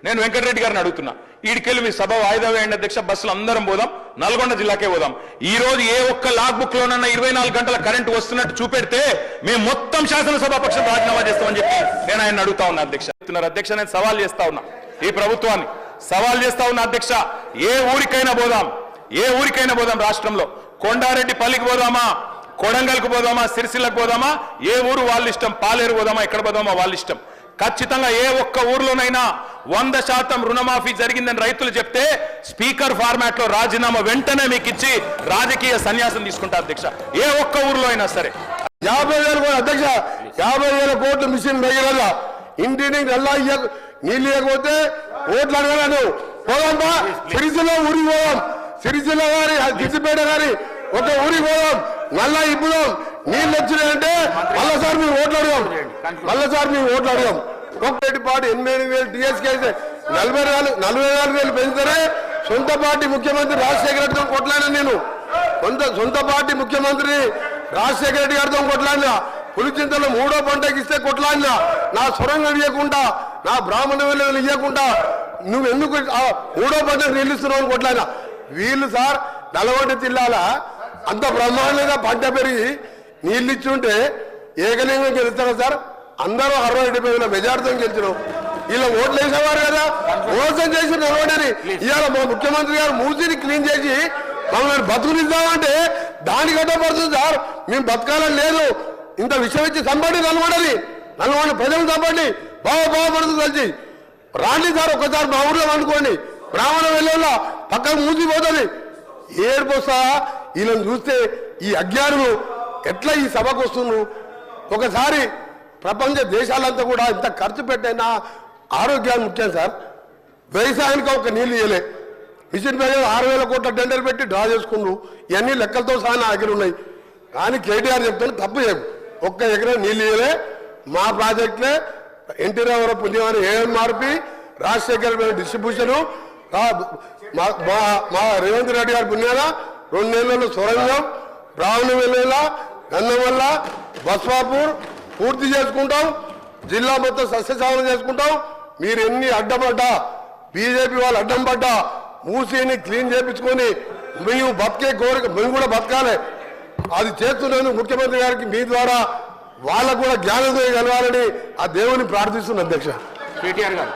నేను వెంకటరెడ్డి గారిని అడుగుతున్నా, ఈడికెళ్ళి మీ సభ వాయిదా వేయండి అధ్యక్ష, బస్సులు అందరం పోదాం, నల్గొండ జిల్లాకే పోదాం. ఈ రోజు ఏ ఒక్క లాగ్ బుక్ లోనన్నా 24 గంటల కరెంటు వస్తున్నట్టు చూపెడితే మేము మొత్తం శాసనసభాపక్షం రాజీనామా చేస్తామని చెప్పి నేను ఆయన అడుగుతా ఉన్నా అధ్యక్ష. అధ్యక్ష నేను సవాల్ చేస్తా ఉన్నా, ఈ ప్రభుత్వాన్ని సవాల్ చేస్తా ఉన్నా అధ్యక్ష. ఏ ఊరికైనా పోదాం రాష్ట్రంలో, కొండారెడ్డి పల్లికి పోదామా, కొడంగల్కు పోదామా, సిరిసిల్లకు పోదామా, ఏ ఊరు వాళ్ళ ఇష్టం, పాలేరు పోదామా, ఎక్కడ పోదామా వాళ్ళ ఇష్టం. ఖచ్చితంగా ఏ ఒక్క ఊర్లోనైనా 100% రుణమాఫీ జరిగిందని రైతులు చెప్తే స్పీకర్ ఫార్మాట్ లో రాజీనామా వెంటనే మీకు ఇచ్చి రాజకీయ సన్యాసం తీసుకుంటా అధ్యక్ష. ఏ ఒక్క ఊర్లో అయినా సరే 50,000 అధ్యక్ష, 50,000 కోట్లు మిషన్ మిగిలిన ఇంటిని నల్లా నీళ్ళు ఇవ్వకపోతే ఓట్లు అడగలను. పోదాంపా, సిరిసిల్ల ఊరికి పోదాం, సిరిసిల్ల గారి గిరిపేట గారి ఒక ఊరికి పోదాం, నల్లా ఇప్పుదాం. నీళ్ళు వచ్చినాయంటే మళ్ళీసారి మేము ఓట్లు అడిగాం, ఒక్కటి పాటు 88,000 టీఎస్కే అయితే 44,000 పెంచితేనే సొంత పార్టీ ముఖ్యమంత్రి రాజశేఖర రెడ్డితో కొట్లాడినా. నేను సొంత పార్టీ ముఖ్యమంత్రి రాజశేఖర రెడ్డి గారితో కొట్లాడినా. పులిచింతలు 3వ పంటకి ఇస్తే కొట్లాడినా. నా సొరంగం ఇవ్వకుండా, నా బ్రాహ్మణ వేలు ఇవ్వకుండా నువ్వు ఎందుకు 3వ పంటకు నిలుస్తున్నావు కొట్లాడినా. వీళ్ళు సార్ నల్గొండ జిల్లాల అంత బ్రహ్మాండంగా పంట పెరిగి నీళ్ళు ఇచ్చుంటే ఏకలింగం గెలుస్తారా సార్? అందరూ 60-70 మెజార్టీతో గెలిచినాం. ఇలా ఓట్లు వేసేవారు కదా, మోసం చేసి నల్గొండని. ఇవాళ మా ముఖ్యమంత్రి గారు మూసిని క్లీన్ చేసి మమ్మల్ని బతుకునిద్దామంటే దానికి అడ్డపడుతుంది సార్. మేము బతకాలని లేదు, ఇంత విషయం ఇచ్చి చంపండి నల్గొండ ప్రజలు చంపండి, బాగుపడుతుంది కలిసి రాండి సార్. ఒక్కసారి మా ఊర్లో అనుకోండి, బ్రాహ్మణ వెళ్ళేలా పక్కకు మూసిపోతుంది. ఏడుపోస్తా వీళ్ళని చూస్తే ఈ అజ్ఞానులు ఎట్లా ఈ సభకు వస్తున్నారు. ఒకసారి ప్రపంచ దేశాలంతా కూడా ఇంత ఖర్చు పెట్టైనా ఆరోగ్యాన్ని ముఖ్యం సార్. వ్యవసాయానికి ఒక నీళ్లు ఇవ్వలే, మిషన్ మీద 6,000 కోట్ల టెండర్ పెట్టి డ్రా చేసుకున్నారు. ఇవన్నీ లెక్కలతో సహా నా దగ్గర ఉన్నాయి. కానీ కేటీఆర్ చెప్తాను తప్పు చేయకు, ఒక్క ఎకరం నీళ్ళు ఇవ్వలే. మా ప్రాజెక్టులే ఎన్టీ రామారావు పుణ్యమని ఏఎంఆర్పి, రాజశేఖర్ డిస్ట్రిబ్యూషను, మా రేవంత్ రెడ్డి గారి పుణ్యాన 2 నెలల్లో సొరంగం, బ్రాహ్మణ వెల్లేల, గన్నవల్ల, బస్వాపూర్ పూర్తి చేసుకుంటాం. జిల్లా మొత్తం సస్యశామనం చేసుకుంటాం. మీరు ఎన్ని అడ్డపడ్డా, బీజేపీ వాళ్ళు అడ్డం పడ్డా, మూసీని క్లీన్ చేయించుకొని మేము బతికే కోరిక, మేము కూడా బతకాలి. అది చేస్తున్నందుకు ముఖ్యమంత్రి గారికి మీ ద్వారా వాళ్ళకు కూడా జ్ఞానోదయం కలగాలని ఆ దేవుని ప్రార్థిస్తున్న అధ్యక్ష. కేటీఆర్ గారు.